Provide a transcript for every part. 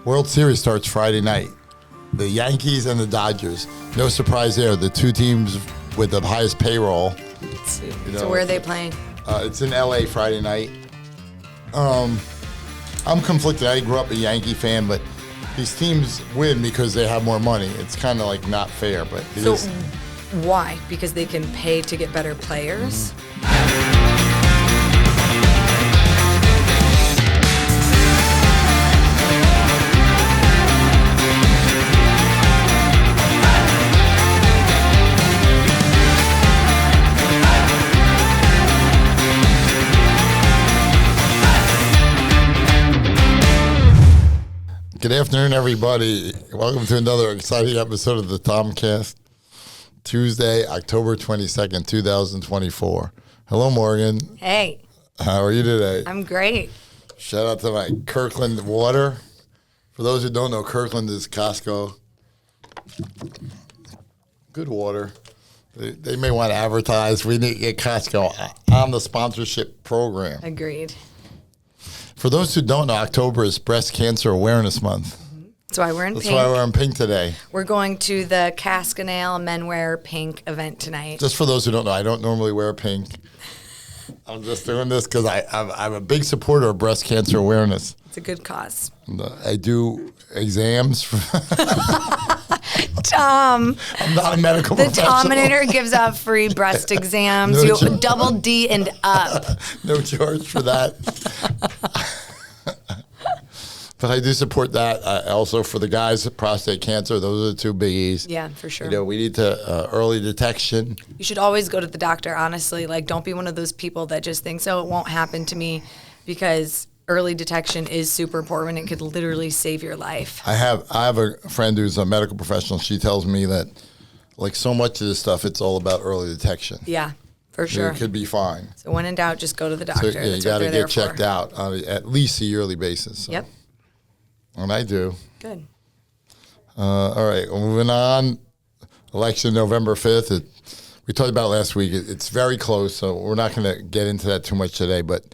World Series starts Friday night. The Yankees and the Dodgers. No surprise there. The two teams with the highest payroll. So where are they playing? It's in L.A. Friday night. I'm conflicted. I grew up a Yankee fan, but these teams win because they have more money. It's kind of like not fair, but it is. Why? Because they can pay to get better players? Good afternoon, everybody. Welcome to another exciting episode of the TomCast. Tuesday, October 22nd, 2024. Hello, Morgan. Hey. How are you today? I'm great. Shout out to my Kirkland water. For those who don't know, Kirkland is Costco. Good water. They may want to advertise. We need to get Costco on the sponsorship program. Agreed. For those who don't know, October is Breast Cancer Awareness Month. That's why we're in That's pink. why we're in pink today. We're going to the Cascanale Men Wear Pink event tonight. Just for those who don't know, I don't normally wear pink. I'm just doing this because I'm a big supporter of breast cancer awareness. It's a good cause. I do exams. Tom. I'm not a medical professional. The Tominator gives out free breast exams. Double D and up. No charge for that. But I do support that. Also for the guys, prostate cancer, those are the two biggies. Yeah, for sure. You know, we need to early detection. You should always go to the doctor, honestly. Like, don't be one of those people that just thinks, oh, it won't happen to me, because early detection is super important. It could literally save your life. I have a friend who's a medical professional. She tells me that, like, so much of this stuff, it's all about early detection. Yeah, for sure. It could be fine. So when in doubt, just go to the doctor. So, yeah, you got to get checked out on at least a yearly basis. So. Yep. And I do. Good. All right, moving on. Election November 5th. We talked about it last week. It's very close, so we're not going to get into that too much today, but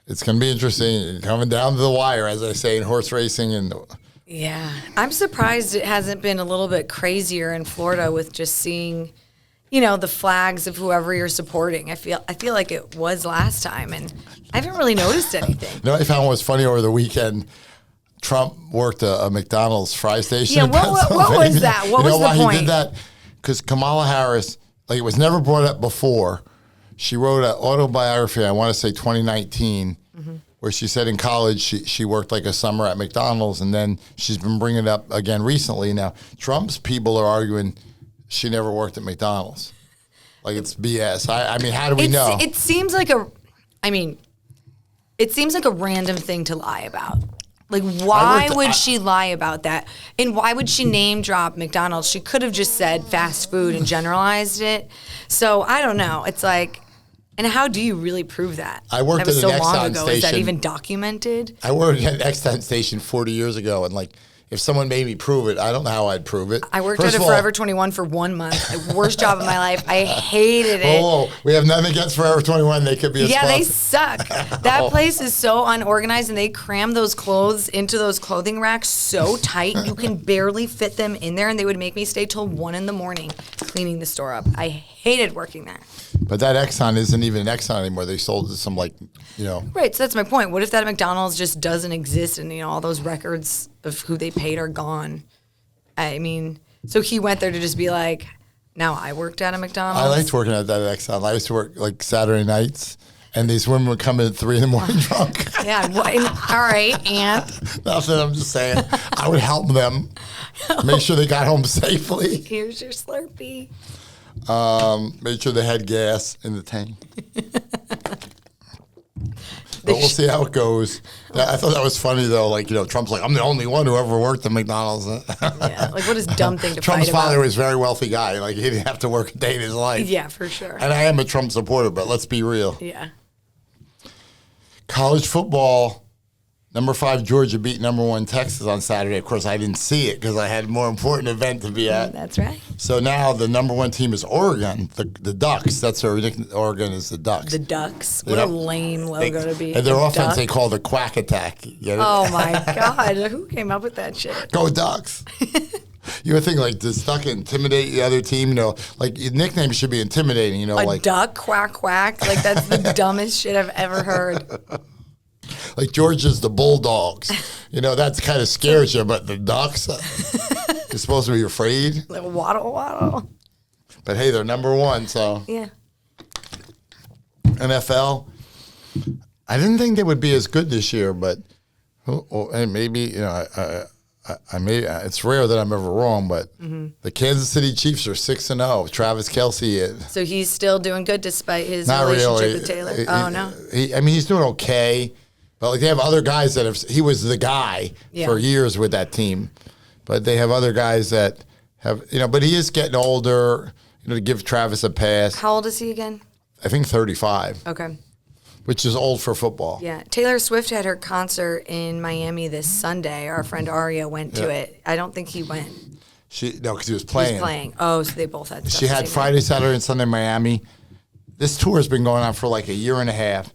it's going to be interesting. Coming down to the wire, as I say, in horse racing. Yeah. I'm surprised it hasn't been a little bit crazier in Florida with just seeing, you know, the flags of whoever you're supporting. I feel like it was last time, and I haven't really noticed anything. You know what I found was funny over the weekend? Trump worked a McDonald's fry station. Yeah, in what was that? What was the point? You know why he did that? Because Kamala Harris, like, it was never brought up before. She wrote an autobiography, I want to say 2019, where she said in college she worked like a summer at McDonald's, and then she's been bringing it up again recently. Now, Trump's people are arguing she never worked at McDonald's. Like, it's BS. I mean, how do we know? It seems like a random thing to lie about. Like, why would she lie about that? And why would she name drop McDonald's? She could have just said fast food and generalized it. So, I don't know. It's like, and how do you really prove that? I worked that was at so an long Exxon ago. station. Is that even documented? I worked at an Exxon station 40 years ago, and, like, if someone made me prove it, I don't know how I'd prove it. I worked at a Forever 21 for 1 month. Worst job of my life. I hated it. Oh, we have nothing against Forever 21. They could be a sponsor. They suck. That place is so unorganized, and they cram those clothes into those clothing racks so tight you can barely fit them in there, and they would make me stay till 1 a.m. cleaning the store up. I hated working there. But that Exxon isn't even an Exxon anymore. They sold it to some, like, you know. Right, so that's my point. What if that McDonald's just doesn't exist, and, you know, all those records of who they paid are gone? I mean, so he went there to just be like, now I worked at a McDonald's. I liked working at that Exxon. I used to work, like, Saturday nights, and these women would come in at 3 a.m. drunk. Yeah, all right, and? Nothing, I'm just saying. I would help them, make sure they got home safely. Here's your Slurpee. Make sure they had gas in the tank. But we'll see how it goes. I thought that was funny, though. Like, you know, Trump's like, I'm the only one who ever worked at McDonald's. Yeah, like, what a dumb thing to Trump's fight about. father was a very wealthy guy. Like, he didn't have to work a day in his life. Yeah, for sure. And I am a Trump supporter, but let's be real. Yeah. College football. Number 5, Georgia beat number 1 Texas on Saturday. Of course, I didn't see it because I had a more important event to be at. That's right. So now the number 1 team is Oregon, the Ducks. That's their ridiculous. Oregon is the Ducks. The Ducks. What a lame logo to be. And their offense duck. they call the Quack Attack. Get it? Oh my God! Who came up with that shit? Go Ducks. You would think like does Duck intimidate the other team? You know, like your nickname should be intimidating. You know, like duck quack quack. Like that's the dumbest shit I've ever heard. Like Georgia's the Bulldogs. You know, that's kind of scares you, but the Ducks, you're supposed to be afraid. Like waddle, waddle. But hey, they're number 1, so. Yeah. NFL, I didn't think they would be as good this year, but and maybe, you know, I may. It's rare that I'm ever wrong, but the Kansas City Chiefs are 6-0. Travis Kelce is. So he's still doing good despite his Not relationship really. with Taylor? No? I mean, he's doing okay. But like they have other guys that have. He was the guy for years with that team, but they have other guys that have. You know, but he is getting older. You know, to give Travis a pass. How old is he again? I think 35. Okay. Which is old for football. Yeah. Taylor Swift had her concert in Miami this Sunday. Our friend Aria went to it. I don't think he went. Because he was playing. He was playing. Oh, so they both had stuff She had Friday, Saturday, and Sunday in Miami. This tour has been going on for like a year and a half.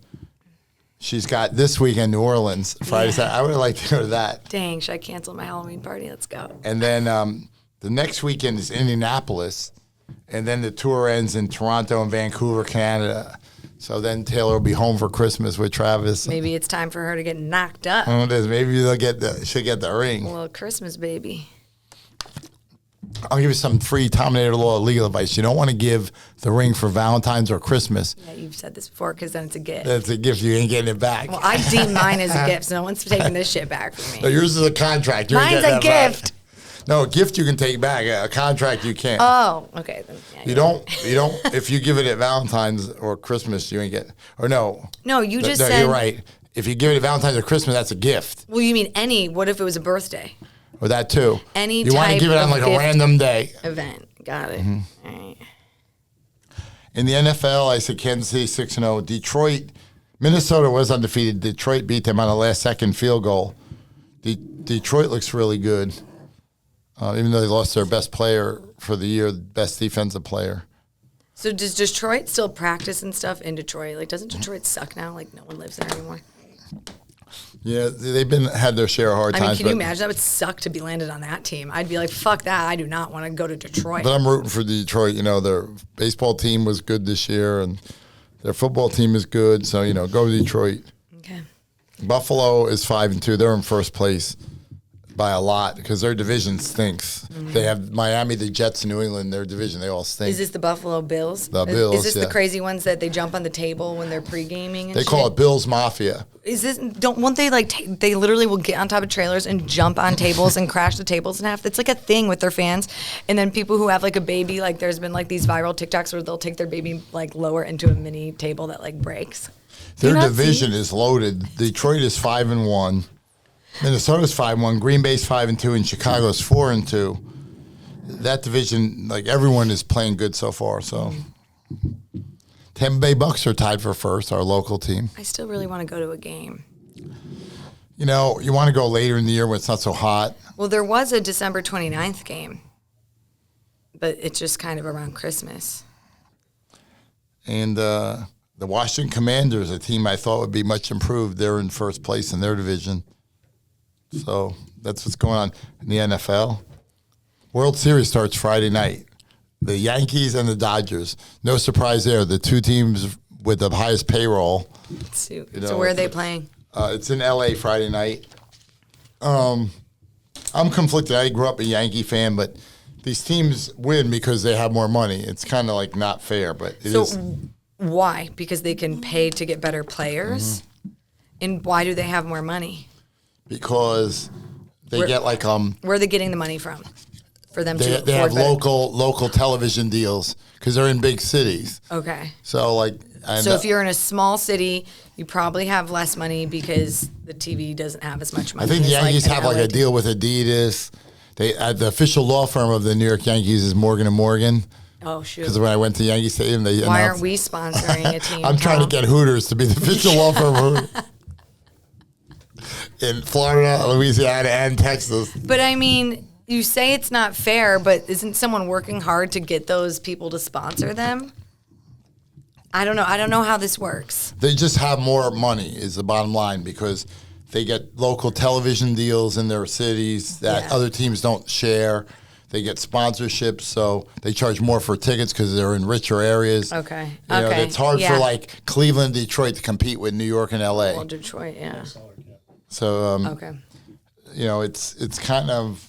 She's got this weekend New Orleans, Friday, Saturday. I would have liked to go to that. Dang, should I cancel my Halloween party? Let's go. And then the next weekend is Indianapolis. And then the tour ends in Toronto and Vancouver, Canada. So then Taylor will be home for Christmas with Travis. Maybe it's time for her to get knocked up. Oh, it is. Maybe she'll get the ring. A little Christmas baby. I'll give you some free Tominator law legal advice. You don't want to give the ring for Valentine's or Christmas. Yeah, you've said this before because then it's a gift. That's a gift. You ain't getting it back. Well, I deem mine as a gift, so no one's taking this shit back from me. No, yours is a contract. You ain't Mine's getting a that back. gift. No, a gift you can take back. A contract you can't. Oh, okay. Then, yeah, You don't. If you give it at Valentine's or Christmas, you ain't get. Or no. No, you just no, said. You're right. If you give it at Valentine's or Christmas, that's a gift. Well, you mean any? What if it was a birthday? Or that too. Any you want to type give it on of like a gift random day. Event. Got it. Mm-hmm. All right. In the NFL, I said Kansas City 6-0. Detroit, Minnesota was undefeated. Detroit beat them on a last-second field goal. Detroit looks really good, even though they lost their best player for the year, best defensive player. So does Detroit still practice and stuff in Detroit? Like, doesn't Detroit suck now? Like, no one lives there anymore. Yeah, they've had their share of hard times. I mean, can you imagine? That would suck to be landed on that team. I'd be like, fuck that. I do not want to go to Detroit. But I'm rooting for Detroit. You know, their baseball team was good this year, and their football team is good. So, you know, go Detroit. Okay. Buffalo is 5-2. They're in first place by a lot because their division stinks. Mm-hmm. They have Miami, the Jets, New England. Their division, they all stink. Is this the Buffalo Bills? The Bills, Is this the crazy ones that they jump on the table when they're pre-gaming and They call it Bills Mafia. Is this, won't they like, they literally will get on top of trailers and jump on tables and crash the tables in half? It's like a thing with their fans. And then people who have like a baby, like there's been like these viral TikToks where they'll take their baby like lower into a mini table that like breaks. Their division is loaded. Detroit is 5-1. Minnesota's 5-1, Green Bay's 5-2, and Chicago's 4-2. That division, like everyone is playing good so far. So, Tampa Bay Bucks are tied for first, our local team. I still really want to go to a game. You know, you want to go later in the year when it's not so hot. Well, there was a December 29th game, but it's just kind of around Christmas. And the Washington Commanders, a team I thought would be much improved, they're in first place in their division. So that's what's going on in the NFL. World Series starts Friday night. The Yankees and the Dodgers. No surprise there. The two teams with the highest payroll. So where are they playing? It's in L.A. Friday night. I'm conflicted. I grew up a Yankee fan, but these teams win because they have more money. It's kind of like not fair, but it is. Why? Because they can pay to get better players? Mm-hmm. And why do they have more money? Because they get like where are they getting the money from for them they have local television deals because they're in big cities. Okay. So like if you're in a small city, you probably have less money because the TV doesn't have as much money. I think the Yankees have like a deal with Adidas. They the official law firm of the New York Yankees is Morgan & Morgan. Oh, shoot. Because when I went to Yankee Stadium, they Why aren't we sponsoring a team? I'm trying to get Hooters to be the official law firm. in Florida, Louisiana, and Texas. But I mean, you say it's not fair, but isn't someone working hard to get those people to sponsor them? I don't know. I don't know how this works. They just have more money is the bottom line because they get local television deals in their cities that other teams don't share. They get sponsorships, so they charge more for tickets because they're in richer areas. Okay. You know, it's hard for like Cleveland, Detroit to compete with New York and LA. Well, Detroit, yeah. So, okay. You know, it's kind of.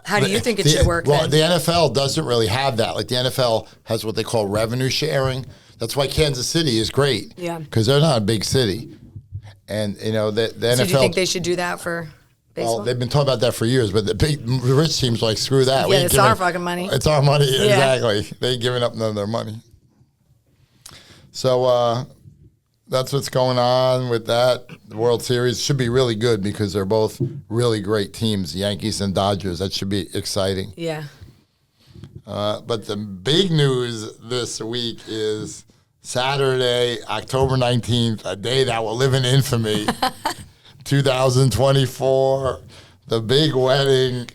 How do you think it should work? Well, then? the NFL doesn't really have that. Like the NFL has what they call revenue sharing. That's why Kansas City is great. Yeah. Because they're not a big city. And, you know, the NFL... So do you think they should do that for baseball? Well, they've been talking about that for years, but the rich teams are like, screw that. Yeah, it's our fucking money. It's our money, exactly. They ain't giving up none of their money. So that's what's going on with that. The World Series should be really good because they're both really great teams, Yankees and Dodgers. That should be exciting. Yeah. But the big news this week is Saturday, October 19th, a day that will live in infamy, 2024, the big wedding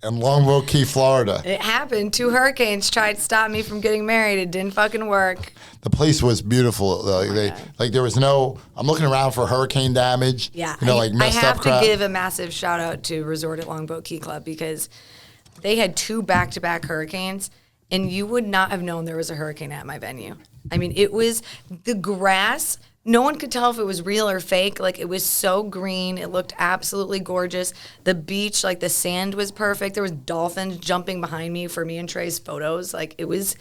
in Longboat Key, Florida. It happened. 2 hurricanes tried to stop me from getting married. It didn't fucking work. The place was beautiful. There was no, I'm looking around for hurricane damage. Yeah. You know, like messed up crap. I have to give a massive shout out to Resort at Longboat Key Club because they had 2 back-to-back hurricanes, and you would not have known there was a hurricane at my venue. I mean, it was the grass. No one could tell if it was real or fake. Like, it was so green. It looked absolutely gorgeous. The beach, like, the sand was perfect. There was dolphins jumping behind me for me and Trey's photos. Like, it was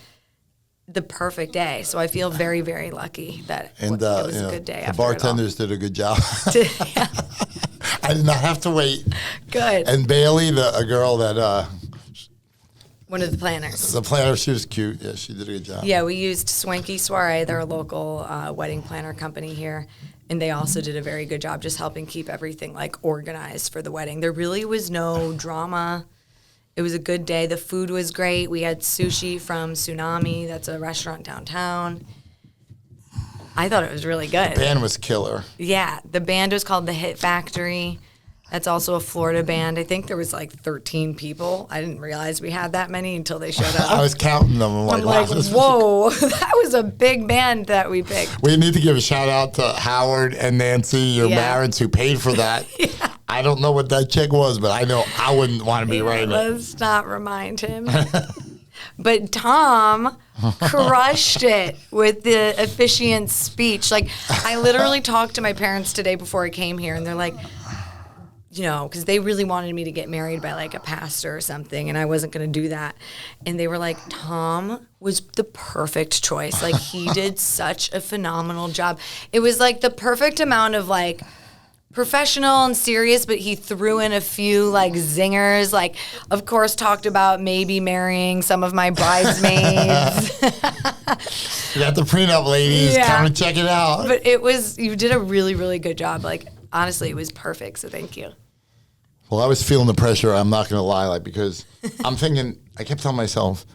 the perfect day. So I feel very, very lucky that it was a good day. The bartenders did a good job. Yeah. I did not have to wait. Good. And Bailey, a girl that... one of the planners. The planner, she was cute. Yeah, she did a good job. Yeah, we used Swanky Soiree. They're a local wedding planner company here. And they also did a very good job just helping keep everything, like, organized for the wedding. There really was no drama. It was a good day. The food was great. We had sushi from Tsunami. That's a restaurant downtown. I thought it was really good. The band was killer. Yeah, the band was called The Hit Factory. That's also a Florida band. I think there was like 13 people. I didn't realize we had that many until they showed up. I was counting them. I'm like, whoa, that was a big band that we picked. We need to give a shout out to Howard and Nancy, your parents, who paid for that. Yeah. I don't know what that check was, but I know I wouldn't want to be writing it. Let's not remind him. But Tom crushed it with the officiant's speech. Like, I literally talked to my parents today before I came here, and they're like, you know, because they really wanted me to get married by like a pastor or something, and I wasn't going to do that. And they were like, Tom was the perfect choice. Like, he did such a phenomenal job. It was like the perfect amount of like professional and serious, but he threw in a few like zingers. Like, of course, talked about maybe marrying some of my bridesmaids. You got the prenup, ladies. Yeah. Come and check it out. But you did a really, really good job. Like, honestly, it was perfect. So thank you. Well, I was feeling the pressure. I'm not going to lie, like, because I'm thinking. I kept telling myself,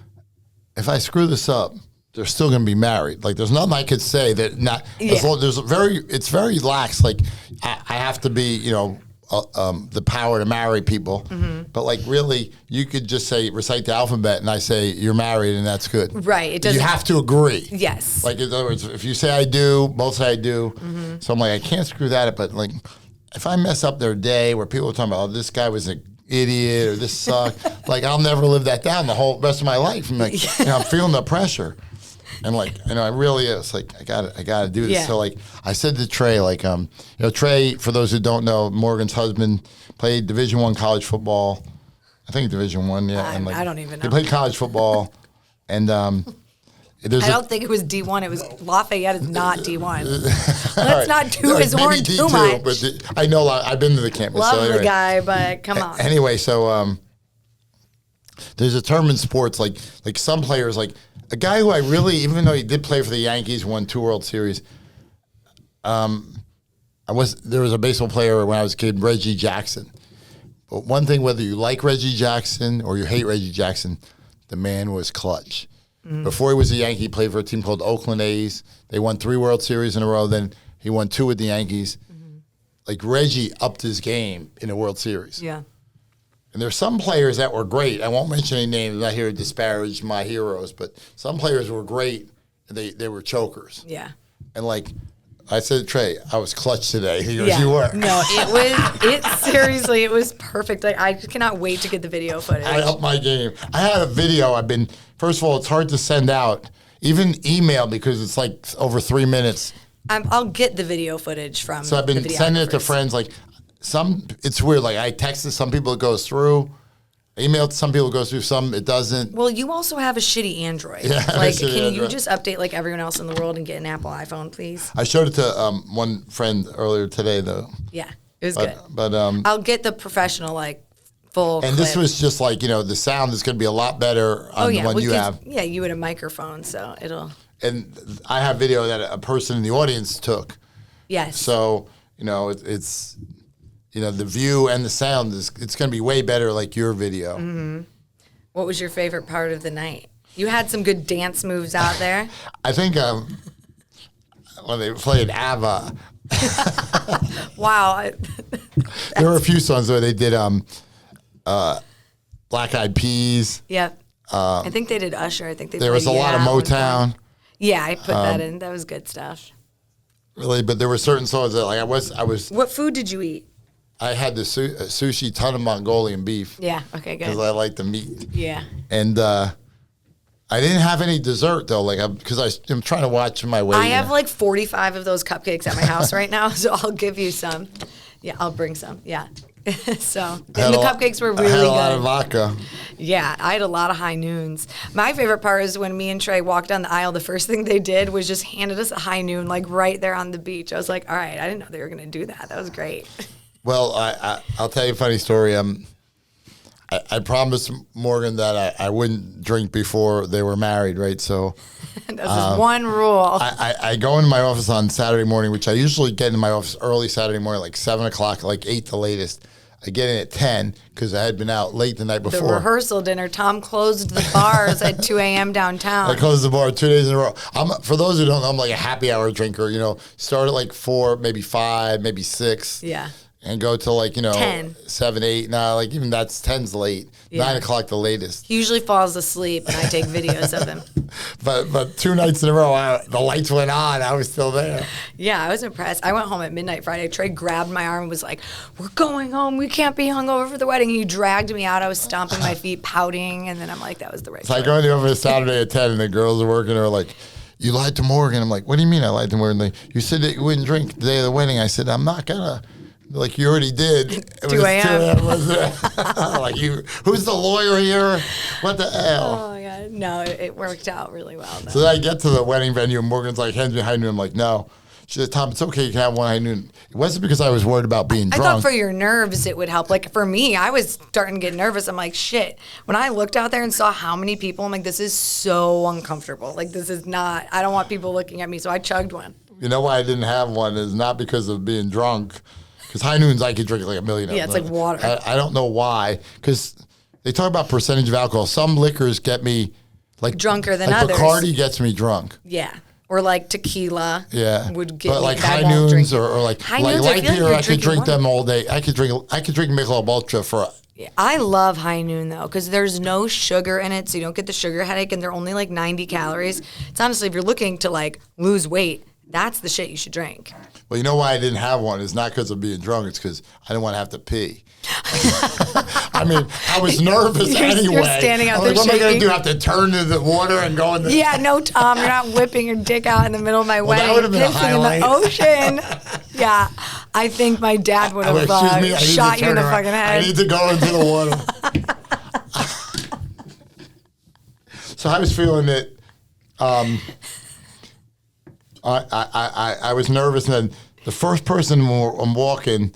if I screw this up, they're still going to be married. Like, there's nothing I could say that not. As long, it's very lax. Like, I have to be, you know, the power to marry people. Mm-hmm. But like, really, you could just say recite the alphabet, and I say you're married, and that's good. Right. It doesn't. You have to agree. Yes. Like, in other words, if you say I do, both say I do. Mm-hmm. So I'm like, I can't screw that up. But like, if I mess up their day where people are talking about, oh, this guy was an idiot or this sucked, like, I'll never live that down the whole rest of my life. I'm like, you know, I'm feeling the pressure. And like, you know, I really is like, I gotta do this. Yeah. So like, I said to Trey, like, you know, Trey, for those who don't know, Morgan's husband played Division I college football. I think Division I, yeah. And like, I don't even know. He played college football, and I don't think it was D1. It was Lafayette is not D1. Let's not do his horn too much. But I know I've been to the campus. Love so anyway. the guy, but come on. Anyway, so there's a term in sports, like some players, like a guy who I really, even though he did play for the Yankees, won 2 World Series. There was a baseball player when I was a kid, Reggie Jackson. But one thing, whether you like Reggie Jackson or you hate Reggie Jackson, the man was clutch. Mm-hmm. Before he was a Yankee, he played for a team called Oakland A's. They won 3 World Series in a row. Then he won 2 with the Yankees. like Reggie upped his game in the World Series. Yeah. And there's some players that were great. I won't mention any names. I'm not here to disparage my heroes, but some players were great. And they were chokers. Yeah. And like I said, Trey, I was clutch today. He goes, Yeah. you were. No, seriously, it was perfect. Like, I cannot wait to get the video footage. I upped my game. I had a video. First of all, it's hard to send out, even email, because it's like over 3 minutes. I'll get the video footage from. So I've been the sending it to videographers. friends. Like it's weird. Like I texted some people, it goes through. Email to some people, it goes through. Some it doesn't. Well, you also have a shitty Android. Yeah, like, shitty can you Android. just update like everyone else in the world and get an Apple iPhone, please? I showed it to one friend earlier today, though. Yeah, it was good. But I'll get the professional like full. and clip. this was just like the sound is going to be a lot better on the one you have. Yeah, you had a microphone, so it'll. And I have video that a person in the audience took. Yes. So it's the view and the sound it's going to be way better like your video. Mm-hmm. What was your favorite part of the night? You had some good dance moves out there. I think when they played ABBA, Wow. there were a few songs where they did Black Eyed Peas. Yep. I think they did Usher. I think they. There was a played lot of Yeah at one Motown. point. Yeah, I put that in. That was good stuff. Really, but there were certain songs that like I was What food did you eat? I had the sushi, ton of Mongolian beef Yeah. Okay. because Good. I like the meat. Yeah. And I didn't have any dessert though, because I'm trying to watch my weight. I have like 45 of those cupcakes at my house right now, so I'll give you some. Yeah, I'll bring some. Yeah. So and the cupcakes were really I had a lot good. of vodka. Yeah, I had a lot of high noons. My favorite part is when me and Trey walked down the aisle, the first thing they did was just handed us a high noon, like right there on the beach. I was like, all right, I didn't know they were going to do that. That was great. Well, I'll tell you a funny story. I promised Morgan that I wouldn't drink before they were married, right? So That's just one rule. I go into my office on Saturday morning, which I usually get in my office early Saturday morning, like 7 o'clock, like 8 the latest. I get in at 10 because I had been out late the night The before. rehearsal dinner, Tom closed the bars at 2 a.m. downtown. I closed the bar 2 days in a row. For those who don't know, I'm like a happy hour drinker. Start at like 4, maybe 5, maybe 6. Yeah. And go till like 10. 7, 8. Nah, like even that's 10's late. Yeah. 9 o'clock the latest. He usually falls asleep, and I take videos of him. But 2 nights in a row, the lights went on. I was still there. Yeah, I was impressed. I went home at midnight Friday. Trey grabbed my arm and was like, "We're going home. We can't be hungover for the wedding." He dragged me out. I was stomping my feet, pouting, and then I'm like, "That was the right." So I choice. go into the office Saturday at 10, and the girls are working. They're like, "You lied to Morgan." I'm like, "What do you mean I lied to Morgan?" Like, "You said that you wouldn't drink the day of the wedding." I said, "I'm not gonna." Like, you already did. It 2 a.m. Like, who's the lawyer here? What the hell? Oh my god, no, it worked out really well. Though. So then I get to the wedding venue, and Morgan's like, hands me a high noon. I'm like, no. She said, Tom, it's okay. You can have one high noon. It wasn't because I was worried about being I drunk. thought for your nerves it would help. Like for me, I was starting to get nervous. I'm like, shit. When I looked out there and saw how many people, I'm like, this is so uncomfortable. Like this is not. I don't want people looking at me. So I chugged one. You know why I didn't have one is not because of being drunk. Because high noons, I could drink like a million of them. Yeah, it's like water. I don't know why. Because they talk about percentage of alcohol. Some liquors get me like Drunker than like others. Bacardi gets me drunk. Yeah. Or like tequila. Yeah, Would get but me. like I high won't noons drink. or like High like noons, I light feel like beer, you're I could drinking drink water. them all day. I could drink Michelob Ultra for. Yeah, I love high noon though because there's no sugar in it, so you don't get the sugar headache, and they're only like 90 calories. It's honestly, if you're looking to like lose weight, that's the shit you should drink. Well, you know why I didn't have one? It's not because of being drunk. It's because I didn't want to have to pee. I mean, I was nervous You're anyway. standing out I'm like, there what am I going to shaking. do? Have to turn to the water and go in the... Yeah, no, Tom, you're not whipping your dick out in the middle of my Well, wedding, that would've been a pissing in the highlight. ocean. Yeah, I think my dad would have Excuse me, I need to shot you in turn the around. fucking I head. need to go into the water. So I was feeling that I was nervous, and then the first person I'm walking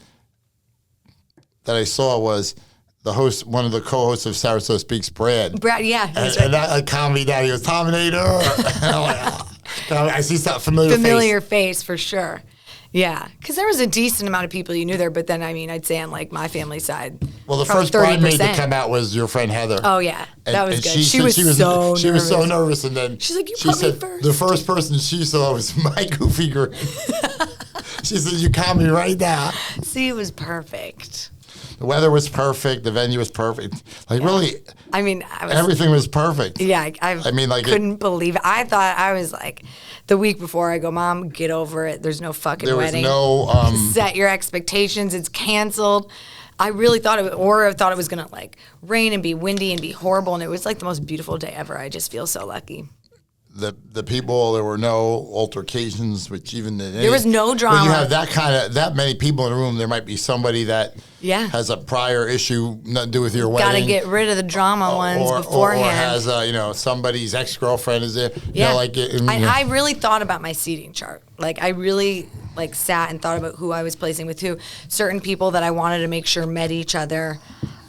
that I saw was the host, one of the co-hosts of Sarasota Speaks, Brad. Brad, yeah, he's And that calmed me down. He goes, Tominator. And I'm like, I see that familiar face. familiar face for sure. Yeah, because there was a decent amount of people you knew there, but then, I mean, I'd say on, like, my family side, Well, the probably first bridesmaid to 30%. come out was your friend Heather. Oh, yeah. That was good. She said was so She was so nervous, and then she's like, you she put me said first. the first person she saw was my goofy grin. She said, you caught me right now. See, it was perfect. The weather was perfect. The venue was perfect. Like, really, I mean, everything was perfect. Yeah, I mean, like, couldn't believe it. I thought, I was like, the week before, I go, Mom, get over it. There's no fucking There was wedding. no... Set your expectations. It's canceled. I really thought it, or I thought it was going to, like, rain and be windy and be horrible, and it was, like, the most beautiful day ever. I just feel so lucky. The people, there were no altercations, which even... There was no drama. When you have that many people in a room, there might be somebody that has a prior issue, nothing to do with your wedding. Got to get rid of the drama ones beforehand. Or has, somebody's ex-girlfriend is there. Yeah. I I really thought about my seating chart. Like, I really, like, sat and thought about who I was placing with who. Certain people that I wanted to make sure met each other.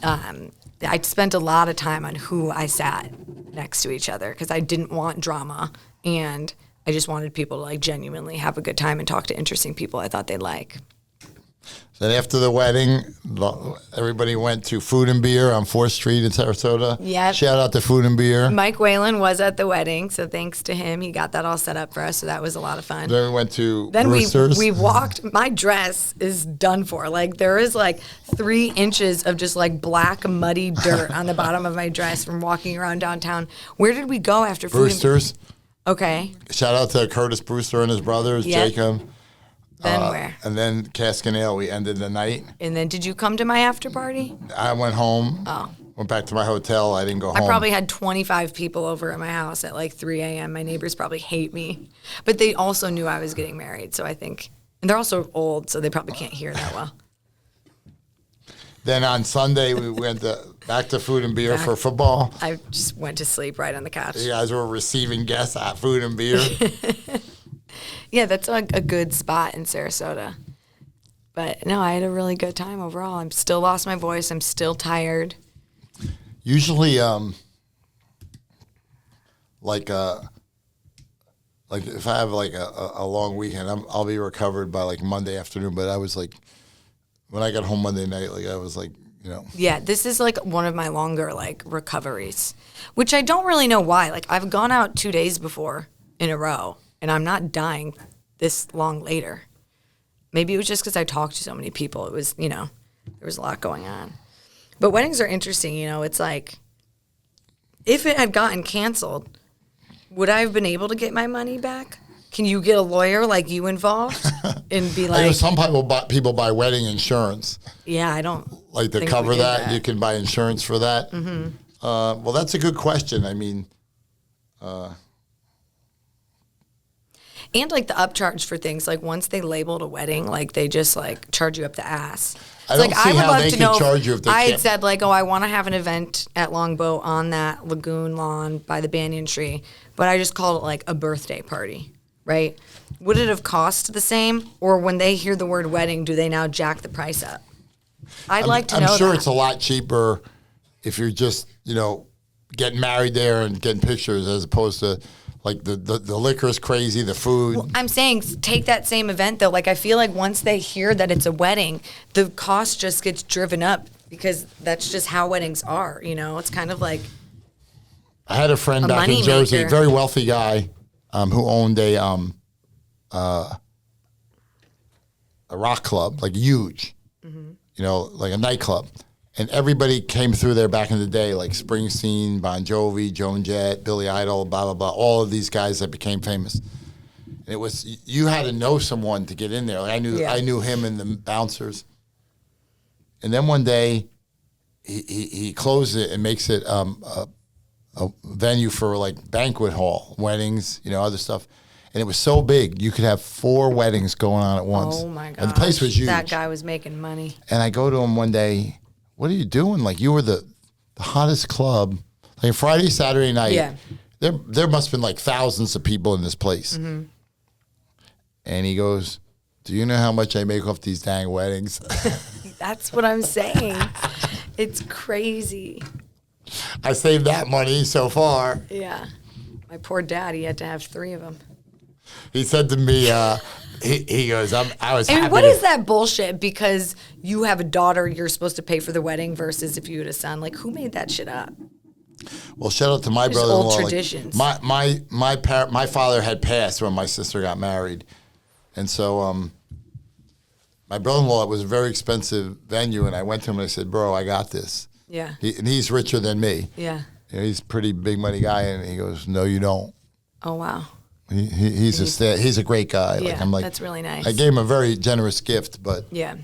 I spent a lot of time on who I sat next to each other because I didn't want drama, and I just wanted people to, like, genuinely have a good time and talk to interesting people I thought they'd like. Then after the wedding, everybody went to Food and Beer on 4th Street in Sarasota. Yeah. Shout out to Food and Beer. Mike Whalen was at the wedding, so thanks to him, he got that all set up for us, so that was a lot of fun. Then we went to Then Brewster's. we walked. My dress is done for. Like, there is, like, 3 inches of just, like, black, muddy dirt on the bottom of my dress from walking around downtown. Where did we go after Food and Beer? Brewster's. Okay. Shout out to Curtis Brewster and his brothers, Yep. Jacob. Then where? And then Cask and Ale, we ended the night. And then did you come to my after party? I went home. Oh. Went back to my hotel. I didn't go home. I probably had 25 people over at my house at like 3 a.m. My neighbors probably hate me. But they also knew I was getting married, so I think. And they're also old, so they probably can't hear that well. Then on Sunday, we went back to Food and Beer for football. I just went to sleep right on the couch. You guys were receiving guests at Food and Beer. Yeah, that's a good spot in Sarasota. But no, I had a really good time overall. I'm still lost my voice. I'm still tired. Usually, like if I have like a long weekend, I'll be recovered by like Monday afternoon. But I was like, when I got home Monday night, like I was like, Yeah, this is like one of my longer like recoveries, which I don't really know why. Like, I've gone out 2 days before in a row, and I'm not dying this long later. Maybe it was just because I talked to so many people. It was, there was a lot going on. But weddings are interesting, It's like, if it had gotten canceled, would I have been able to get my money back? Can you get a lawyer like you involved and be I know like, some people buy wedding insurance. yeah, I don't Like to think cover we did that, you can buy insurance for that. Mm-hmm. Well, that's a good question. I mean, and like the upcharge for things, like once they labeled a wedding, like they just like charge you up the ass. I don't see how they can charge you if they I had can't. said like, oh, I want to have an event at Longboat on that lagoon lawn by the banyan tree, but I just called it like a birthday party, right? Would it have cost the same, or when they hear the word wedding, do they now jack the price up? I'd like to know. I'm sure that. it's a lot cheaper if you're just getting married there and getting pictures, as opposed to like the liquor is crazy, the food. Well, I'm saying take that same event though. Like, I feel like once they hear that it's a wedding, the cost just gets driven up because that's just how weddings are. It's kind of like I had a friend back in money Jersey, maker. very wealthy guy, who owned a rock club, like huge, like a nightclub. And everybody came through there back in the day, like Springsteen, Bon Jovi, Joan Jett, Billy Idol, blah, blah, blah, all of these guys that became famous. And it was, you had to know someone to get in there. Like I knew him and the bouncers. And then one day, he closed it and makes it a venue for like banquet hall, weddings, other stuff. And it was so big, you could have 4 weddings going on at once. Oh my God! And the place was huge. That guy was making money. And I go to him one day. What are you doing? Like, you were the hottest club. Like Friday, Saturday night. Yeah. There must have been like thousands of people in this place. Mm-hmm. And he goes, "Do you know how much I make off these dang weddings?" That's what I'm saying. It's crazy. I saved that money so far. Yeah. My poor dad, he had to have 3 of them. he said to me, he goes, I was happy. What is that bullshit? Because you have a daughter, you're supposed to pay for the wedding versus if you had a son. Like, who made that shit up? Well, shout out to my There's brother-in-law. old traditions. Like, my father had passed when my sister got married, and so my brother-in-law, it was a very expensive venue, and I went to him and I said, "Bro, I got this." Yeah. And he's richer than me. Yeah. You know, he's a pretty big money guy, and he goes, "No, you don't." Oh wow. He's a great guy. Yeah, like, I'm like, that's really nice. I gave him a very generous gift, but yeah,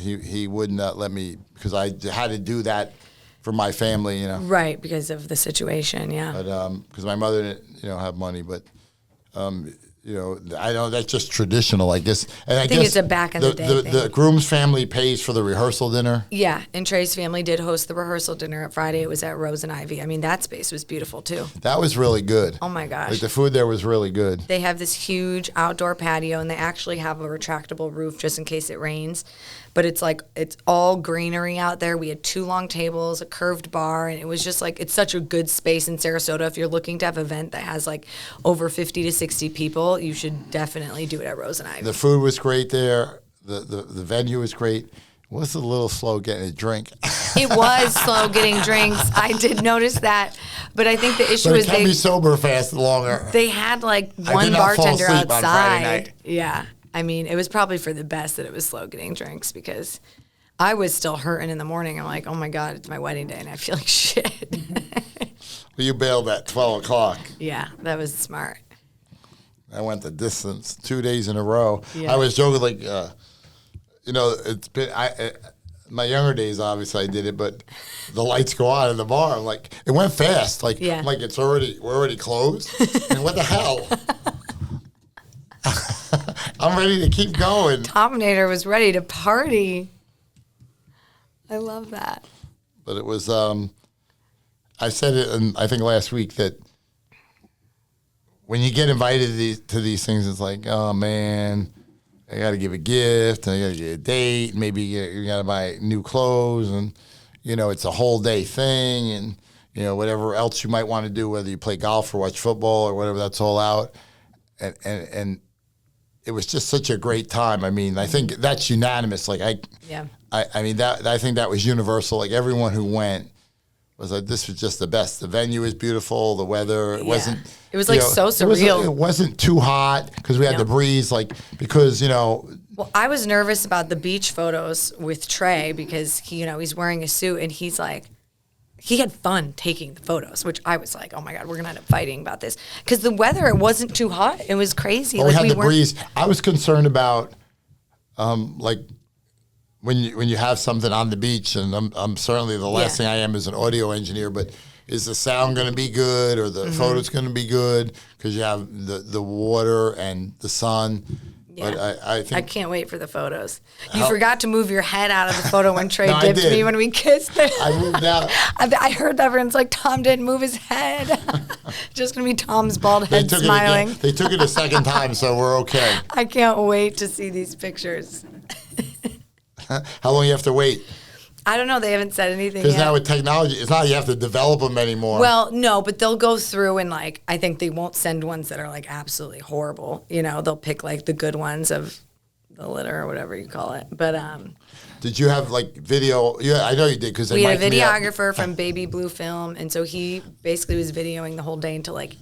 he would not let me because I had to do that for my family, you know. Right, because of the situation, yeah. But because my mother didn't, have money, but I know that's just traditional, I guess. And I think guess it's a back in the day thing. The groom's family pays for the rehearsal dinner. Yeah, and Trey's family did host the rehearsal dinner at Friday. It was at Rose and Ivy. I mean, that space was beautiful too. That was really good. Oh my gosh. Like the food there was really good. They have this huge outdoor patio, and they actually have a retractable roof just in case it rains. But it's all greenery out there. We had 2 long tables, a curved bar, and it was just like, it's such a good space in Sarasota. If you're looking to have an event that has like over 50 to 60 people, you should definitely do it at Rose and Ivy. The food was great there. The venue was great. It was a little slow getting a drink. It was slow getting drinks. I did notice that. But I think the issue is it kept me sober fast longer. They had like I one did not fall bartender asleep on Friday outside. night. Yeah. I mean, it was probably for the best that it was slow getting drinks because I was still hurting in the morning. I'm like, oh my God, it's my wedding day and I feel like shit. Well, you bailed at 12 o'clock. Yeah, that was smart. I went the distance 2 days in a row. Yeah. I was joking, like, it's been, my younger days, obviously, I did it, but the lights go on in the bar. I'm like, it went fast. Like, yeah. I'm like, we're already closed. And what the hell? I'm ready to keep going. Tominator was ready to party. I love that. But it was, I said it, I think last week, that when you get invited to these things, it's like, oh man, I got to give a gift, and I got to get a date, maybe you got to buy new clothes, and it's a whole day thing, and whatever else you might want to do, whether you play golf or watch football or whatever, that's all out, and it was just such a great time. I mean, I think that's unanimous. Like I mean that I think that was universal. Like everyone who went was like, this was just the best. The venue was beautiful. The weather, it wasn't. It was like so surreal. It wasn't too hot because we had the breeze. Like because Well, I was nervous about the beach photos with Trey because he's wearing a suit and he's like, he had fun taking the photos, which I was like, oh my God, we're gonna end up fighting about this because the weather, it wasn't too hot. It was crazy. Well, we had the breeze. I was concerned about like. When you have something on the beach, and I'm certainly the last thing I am is an audio engineer, but is the sound going to be good or the photos going to be good? Because you have the water and the sun. Yeah. But I think I can't wait for the photos. You forgot to move your head out of the photo when Trey No, I dipped did. me when we kissed. I moved out. I heard that everyone's like, Tom didn't move his head. Just gonna be Tom's bald head smiling. They took it a second time, so we're okay. I can't wait to see these pictures. How long you have to wait? I don't know. They haven't said anything Because yet. now with technology, it's not you have to develop them anymore. Well, no, but they'll go through and like I think they won't send ones that are like absolutely horrible. They'll pick like the good ones of the litter or whatever you call it. But did you have like video? Yeah, I know you did because we had a videographer from Baby Blue Film, and so he basically was videoing the whole day until like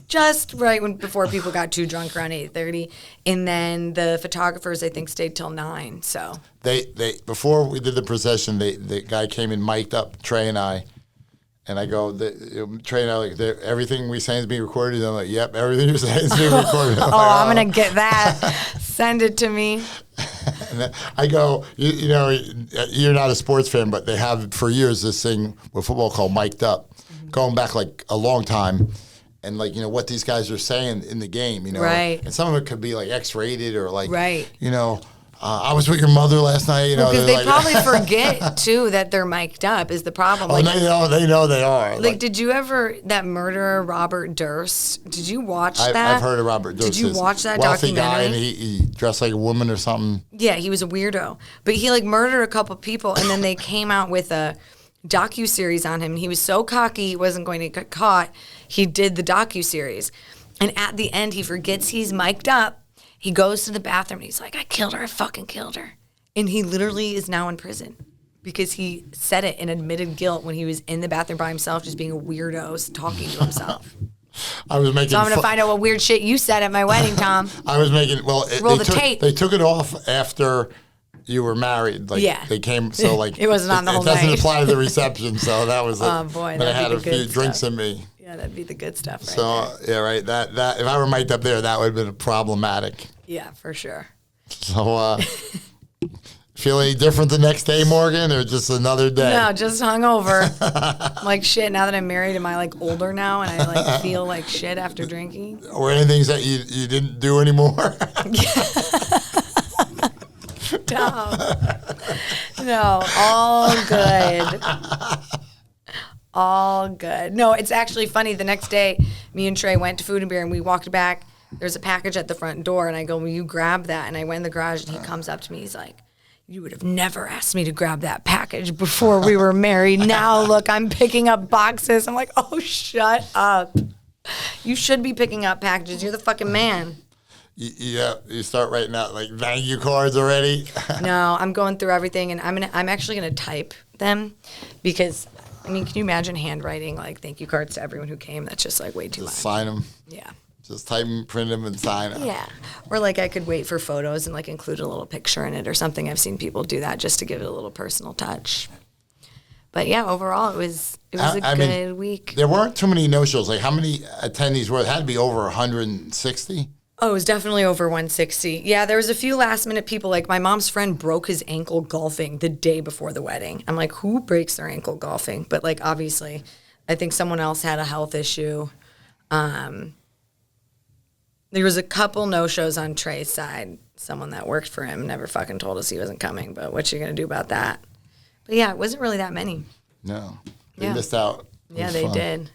just right before people got too drunk around 8:30, and then the photographers I think stayed till 9. So they before we did the procession, the guy came and mic'd up Trey and I go, Trey and I like everything we say is being recorded. And I'm like, yep, everything you're saying is being recorded. I'm gonna get that. Send it to me. And I go, you're not a sports fan, but they have for years this thing with football called mic'd up, going back like a long time. And like what these guys are saying in the game, right? And some of it could be like X-rated or like, right? I was with your mother last night. Because they like, probably forget too that they're mic'd up is the problem. Oh, like, they know they are. Like, did you ever that murderer Robert Durst? Did you watch that? I've heard of Robert Durst. Did you watch that wealthy documentary? Guy and he dressed like a woman or something. Yeah, he was a weirdo, but he like murdered a couple people, and then they came out with a docuseries on him. He was so cocky he wasn't going to get caught. He did the docuseries. And at the end, he forgets he's mic'd up. He goes to the bathroom and he's like, I killed her. I fucking killed her. And he literally is now in prison because he said it and admitted guilt when he was in the bathroom by himself, just being a weirdo, talking to himself. I was making. So I'm going to find out what weird shit you said at my wedding, Tom. I was making. Well, roll the tape. They took it off after you were married. Like, yeah. They came. So like it wasn't on the whole night. It doesn't apply to the reception. So that was. Oh boy, but I had a few drinks in me. Yeah, that'd be the good stuff. Right so there. yeah, right. That if I were mic'd up there, that would have been problematic. Yeah, for sure. So. Feel any different the next day, Morgan, or just another day? No, just hungover. Like shit. Now that I'm married, am I like older now, and I like feel like shit after drinking? Or any things that you didn't do anymore? No, all good. All good. No, it's actually funny. The next day, me and Trey went to Food and Beer, and we walked back. There's a package at the front door, and I go, will you grab that? And I went in the garage, and he comes up to me. He's like, you would have never asked me to grab that package before we were married. Now, look, I'm picking up boxes. I'm like, oh, shut up. You should be picking up packages. You're the fucking man. Yeah, you start writing out like thank you cards already. No, I'm going through everything, and I'm actually gonna type them because, I mean, can you imagine handwriting like thank you cards to everyone who came? That's just like way too much. Sign them. Yeah. Just type them, print them, and sign them. Yeah. Or like I could wait for photos and like include a little picture in it or something. I've seen people do that just to give it a little personal touch. But yeah, overall it was a good week. There weren't too many no-shows. Like how many attendees were? It had to be over 160. Oh, it was definitely over 160. Yeah, there was a few last-minute people. Like my mom's friend broke his ankle golfing the day before the wedding. I'm like, who breaks their ankle golfing? But like obviously, I think someone else had a health issue. There was a couple no-shows on Trey's side. Someone that worked for him never fucking told us he wasn't coming, but what you going to do about that? But yeah, it wasn't really that many. No. They missed out. Yeah, they did.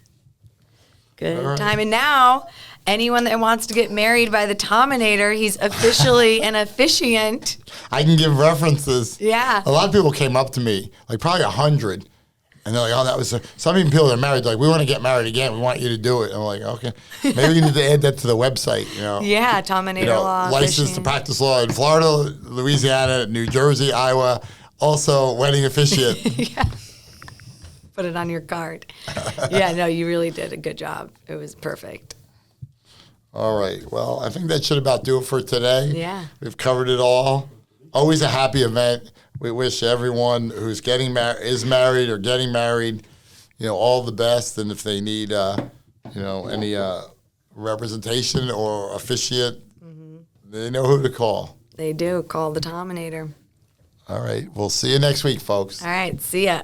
Good right. time. And now, anyone that wants to get married by the Tominator, he's officially an officiant. I can give references. Yeah. A lot of people came up to me, like probably 100. And they're like, oh, that was... Some even people that are married, like, we want to get married again. We want you to do it. And I'm like, okay. Maybe we need to add that to the website, you know. Yeah, Tominator law. Licensed to practice law in Florida, Louisiana, New Jersey, Iowa. Also, wedding officiant. Yeah. Put it on your card. Yeah, no, you really did a good job. It was perfect. All right. Well, I think that should about do it for today. Yeah. We've covered it all. Always a happy event. We wish everyone who's getting is married or getting married, all the best. And if they need, any representation or officiate, they know who to call. They do. Call the Tominator. All right. We'll see you next week, folks. All right. See ya.